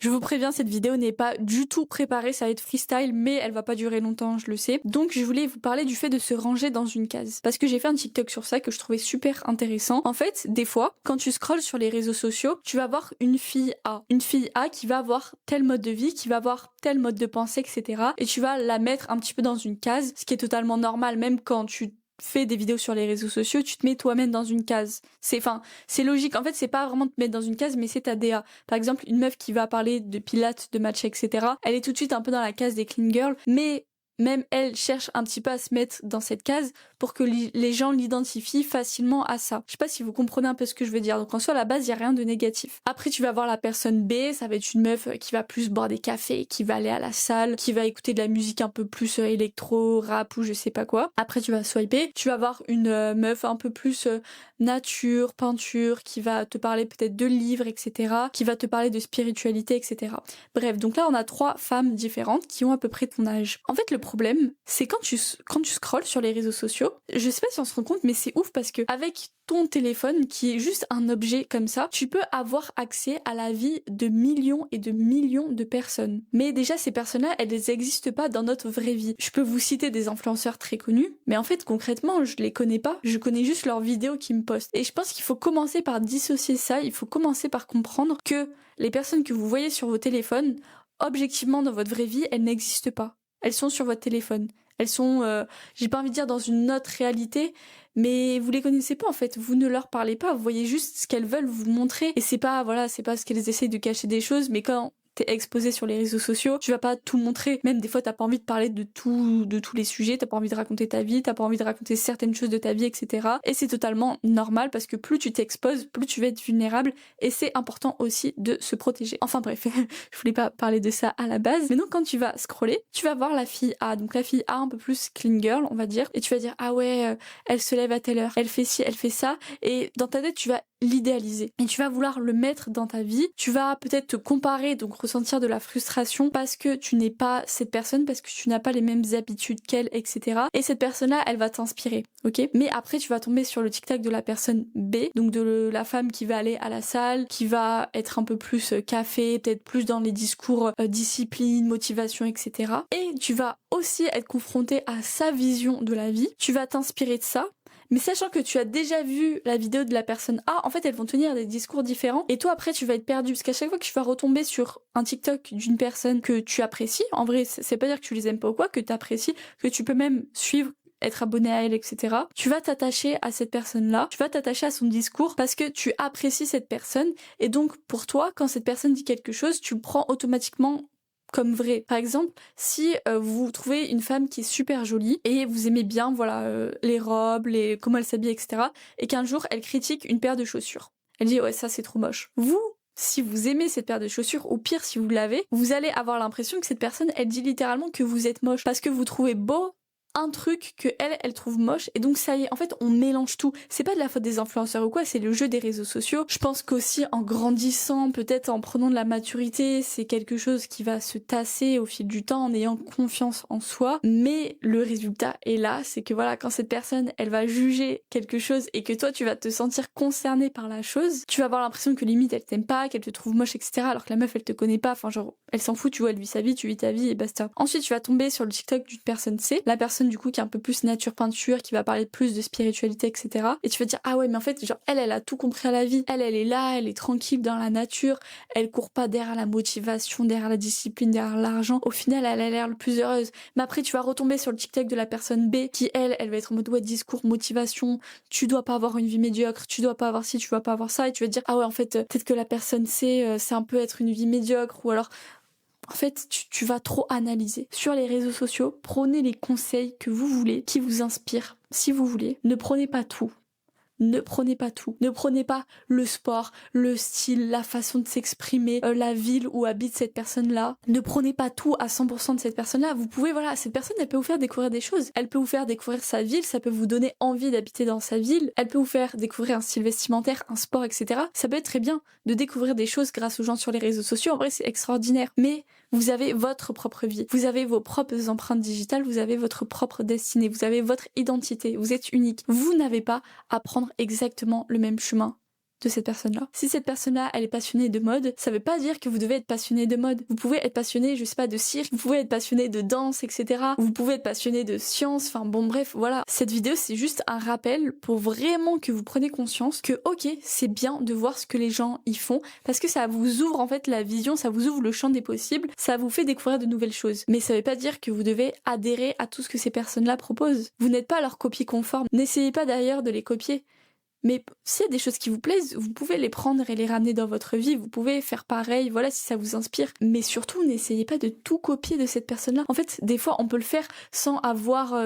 Je vous préviens, cette vidéo n'est pas du tout préparée, ça va être freestyle, mais elle va pas durer longtemps, je le sais. Donc je voulais vous parler du fait de se ranger dans une case. Parce que j'ai fait un TikTok sur ça que je trouvais super intéressant. En fait, des fois, quand tu scrolles sur les réseaux sociaux, tu vas voir une fille A. Une fille A qui va avoir tel mode de vie, qui va avoir tel mode de pensée, etc. Et tu vas la mettre un petit peu dans une case, ce qui est totalement normal, même quand tu fais des vidéos sur les réseaux sociaux, tu te mets toi-même dans une case. C'est logique. En fait, c'est pas vraiment te mettre dans une case, mais c'est ta DA. Par exemple, une meuf qui va parler de pilates, de matcha, etc. Elle est tout de suite un peu dans la case des clean girls, mais même elle cherche un petit peu à se mettre dans cette case pour que les gens l'identifient facilement à ça. Je sais pas si vous comprenez un peu ce que je veux dire. Donc en soi, à la base, il y a rien de négatif. Après, tu vas voir la personne B, ça va être une meuf qui va plus boire des cafés, qui va aller à la salle, qui va écouter de la musique un peu plus électro, rap ou je sais pas quoi. Après, tu vas swiper. Tu vas voir une meuf un peu plus nature, peinture, qui va te parler peut-être de livres, etc. Qui va te parler de spiritualité, etc. Bref, donc là, on a 3 femmes différentes qui ont à peu près ton âge. En fait, le problème, c'est quand tu scrolles sur les réseaux sociaux, je sais pas si on se rend compte, mais c'est ouf parce que avec ton téléphone, qui est juste un objet comme ça, tu peux avoir accès à la vie de millions et de millions de personnes. Mais déjà, ces personnes-là, elles n'existent pas dans notre vraie vie. Je peux vous citer des influenceurs très connus, mais en fait, concrètement, je les connais pas. Je connais juste leurs vidéos qu'ils me postent. Et je pense qu'il faut commencer par dissocier ça. Il faut commencer par comprendre que les personnes que vous voyez sur vos téléphones, objectivement, dans votre vraie vie, elles n'existent pas. Elles sont sur votre téléphone. Elles sont, j'ai pas envie de dire dans une autre réalité, mais vous les connaissez pas en fait. Vous ne leur parlez pas. Vous voyez juste ce qu'elles veulent vous montrer. Et c'est pas ce qu'elles essayent de cacher des choses, mais quand t'es exposé sur les réseaux sociaux, tu vas pas tout montrer. Même des fois, t'as pas envie de parler de tous les sujets, t'as pas envie de raconter ta vie, t'as pas envie de raconter certaines choses de ta vie, etc. Et c'est totalement normal parce que plus tu t'exposes, plus tu vas être vulnérable et c'est important aussi de se protéger. Enfin bref, je voulais pas parler de ça à la base. Mais donc quand tu vas scroller, tu vas voir la fille A. Donc la fille A un peu plus clean girl, on va dire. Et tu vas dire, ah ouais, elle se lève à telle heure, elle fait ci, elle fait ça. Et dans ta tête, tu vas l'idéaliser. Et tu vas vouloir le mettre dans ta vie. Tu vas peut-être te comparer, donc ressentir de la frustration parce que tu n'es pas cette personne, parce que tu n'as pas les mêmes habitudes qu'elle, etc. Et cette personne-là, elle va t'inspirer, ok? Mais après, tu vas tomber sur le TikTok de la personne B, donc de la femme qui va aller à la salle, qui va être un peu plus café, peut-être plus dans les discours discipline, motivation, etc. Et tu vas aussi être confronté à sa vision de la vie. Tu vas t'inspirer de ça. Mais sachant que tu as déjà vu la vidéo de la personne A, en fait, elles vont tenir des discours différents. Et toi, après, tu vas être perdu. Parce qu'à chaque fois que tu vas retomber sur un TikTok d'une personne que tu apprécies, en vrai, c'est pas dire que tu les aimes pas ou quoi, que tu apprécies, que tu peux même suivre, être abonné à elle, etc. Tu vas t'attacher à cette personne-là, tu vas t'attacher à son discours parce que tu apprécies cette personne. Et donc, pour toi, quand cette personne dit quelque chose, tu le prends automatiquement comme vrai. Par exemple, si vous trouvez une femme qui est super jolie et vous aimez bien les robes, comment elle s'habille, etc. et qu'un jour elle critique une paire de chaussures. Elle dit ouais, ça c'est trop moche. Vous, si vous aimez cette paire de chaussures, ou pire si vous l'avez, vous allez avoir l'impression que cette personne, elle dit littéralement que vous êtes moche parce que vous trouvez beau un truc que elle trouve moche, et donc ça y est, en fait on mélange tout. C'est pas de la faute des influenceurs ou quoi, c'est le jeu des réseaux sociaux. Je pense qu'aussi en grandissant, peut-être en prenant de la maturité, c'est quelque chose qui va se tasser au fil du temps en ayant confiance en soi, mais le résultat est là, c'est que voilà, quand cette personne elle va juger quelque chose et que toi tu vas te sentir concerné par la chose, tu vas avoir l'impression que limite elle t'aime pas, qu'elle te trouve moche, etc. alors que la meuf elle te connaît pas, enfin genre elle s'en fout, tu vois, elle vit sa vie, tu vis ta vie et basta. Ensuite tu vas tomber sur le TikTok d'une personne C, la personne du coup qui est un peu plus nature peinture, qui va parler plus de spiritualité, etc. Et tu vas te dire ah ouais, mais en fait genre elle a tout compris à la vie, elle est là, elle est tranquille dans la nature, elle court pas derrière la motivation, derrière la discipline, derrière l'argent. Au final elle a l'air le plus heureuse. Mais après tu vas retomber sur le TikTok de la personne B qui elle va être en mode ouais, discours motivation, tu dois pas avoir une vie médiocre, tu dois pas avoir ci, tu dois pas avoir ça, et tu vas te dire ah ouais, en fait peut-être que la personne C c'est un peu être une vie médiocre, ou alors en fait, tu vas trop analyser. Sur les réseaux sociaux, prenez les conseils que vous voulez, qui vous inspirent, si vous voulez. Ne prenez pas tout. Ne prenez pas tout. Ne prenez pas le sport, le style, la façon de s'exprimer, la ville où habite cette personne-là. Ne prenez pas tout à 100% de cette personne-là. Vous pouvez, cette personne, elle peut vous faire découvrir des choses. Elle peut vous faire découvrir sa ville, ça peut vous donner envie d'habiter dans sa ville. Elle peut vous faire découvrir un style vestimentaire, un sport, etc. Ça peut être très bien de découvrir des choses grâce aux gens sur les réseaux sociaux. En vrai, c'est extraordinaire. Mais vous avez votre propre vie. Vous avez vos propres empreintes digitales, vous avez votre propre destinée, vous avez votre identité, vous êtes unique. Vous n'avez pas à prendre exactement le même chemin de cette personne-là. Si cette personne-là, elle est passionnée de mode, ça veut pas dire que vous devez être passionné de mode. Vous pouvez être passionné, je sais pas, de cirque, vous pouvez être passionné de danse, etc. Vous pouvez être passionné de science, enfin bon bref, voilà. Cette vidéo, c'est juste un rappel pour vraiment que vous preniez conscience que ok, c'est bien de voir ce que les gens y font, parce que ça vous ouvre en fait la vision, ça vous ouvre le champ des possibles, ça vous fait découvrir de nouvelles choses. Mais ça veut pas dire que vous devez adhérer à tout ce que ces personnes-là proposent. Vous n'êtes pas leur copie conforme. N'essayez pas d'ailleurs de les copier. Mais s'il y a des choses qui vous plaisent, vous pouvez les prendre et les ramener dans votre vie, vous pouvez faire pareil, voilà, si ça vous inspire. Mais surtout, n'essayez pas de tout copier de cette personne-là. En fait, des fois, on peut le faire sans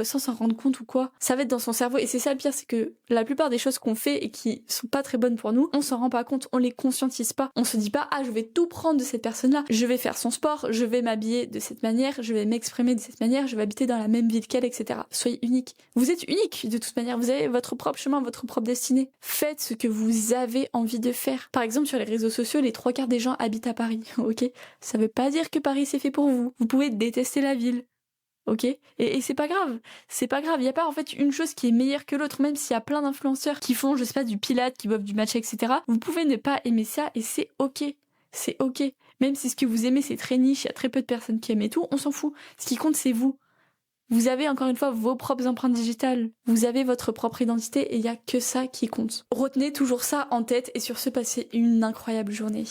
s'en rendre compte ou quoi. Ça va être dans son cerveau, et c'est ça le pire, c'est que la plupart des choses qu'on fait et qui sont pas très bonnes pour nous, on s'en rend pas compte, on les conscientise pas. On se dit pas, ah, je vais tout prendre de cette personne-là, je vais faire son sport, je vais m'habiller de cette manière, je vais m'exprimer de cette manière, je vais habiter dans la même ville qu'elle, etc. Soyez unique. Vous êtes unique, de toute manière, vous avez votre propre chemin, votre propre destinée. Faites ce que vous avez envie de faire. Par exemple, sur les réseaux sociaux, les 3/4 des gens habitent à Paris, ok? Ça veut pas dire que Paris c'est fait pour vous. Vous pouvez détester la ville, ok? Et c'est pas grave. C'est pas grave. Il y a pas en fait une chose qui est meilleure que l'autre, même s'il y a plein d'influenceurs qui font, je sais pas, du pilates, qui boivent du matcha, etc. Vous pouvez ne pas aimer ça et c'est ok. C'est ok. Même si ce que vous aimez c'est très niche, il y a très peu de personnes qui aiment et tout, on s'en fout. Ce qui compte c'est vous. Vous avez encore une fois vos propres empreintes digitales, vous avez votre propre identité et il n'y a que ça qui compte. Retenez toujours ça en tête et sur ce, passez une incroyable journée.